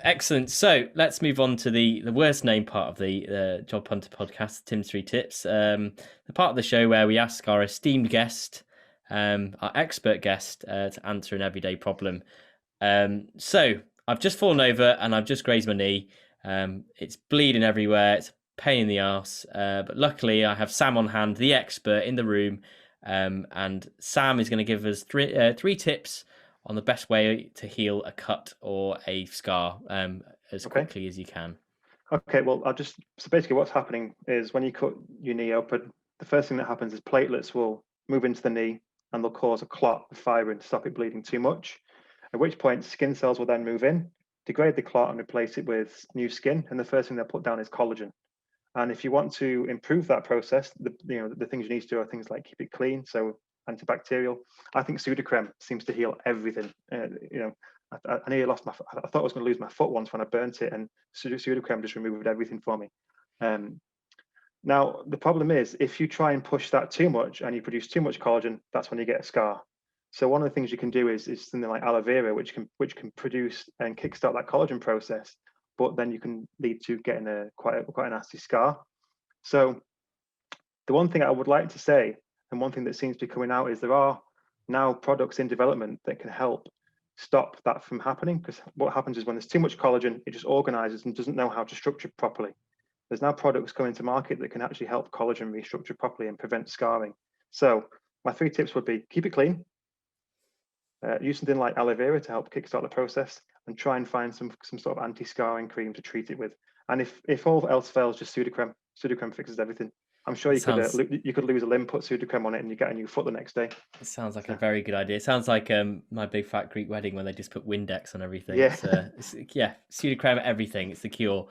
Excellent. So let's move on to the worst named part of the Job Hunter podcast, Tim's Three Tips. The part of the show where we ask our esteemed guest, our expert guest, to answer an everyday problem. So I've just fallen over and I've just grazed my knee. It's bleeding everywhere. It's a pain in the arse. But luckily, I have Sam on hand, the expert in the room. And Sam is going to give us three tips on the best way to heal a cut or a scar as quickly as you can. Okay, well, so basically what's happening is when you cut your knee open, the first thing that happens is platelets will move into the knee and they'll cause a clot of fibrin to stop it bleeding too much, at which point skin cells will then move in, degrade the clot and replace it with new skin. And the first thing they'll put down is collagen. And if you want to improve that process, the things you need to do are things like keep it clean, so antibacterial. I think Sudocrem seems to heal everything. I nearly lost my. I thought I was going to lose my foot once when I burnt it, and Sudocrem just removed everything for me. Now the problem is if you try and push that too much and you produce too much collagen, that's when you get a scar. So one of the things you can do is something like aloe vera, which can produce and kickstart that collagen process, but then you can lead to getting quite a nasty scar. So the one thing I would like to say, and one thing that seems to be coming out, is there are now products in development that can help stop that from happening. Because what happens is when there's too much collagen, it just organizes and doesn't know how to structure properly. There's now products coming to market that can actually help collagen restructure properly and prevent scarring. So my three tips would be: keep it clean, use something like aloe vera to help kickstart the process, and try and find some sort of anti-scarring cream to treat it with. And if all else fails, just Sudocrem. Sudocrem fixes everything. I'm sure you could lose a limb, put Sudocrem on it, and you get a new foot the next day. It sounds like a very good idea. It sounds like My Big Fat Greek Wedding when they just put Windex on everything. Yeah, Sudocrem everything. It's the cure.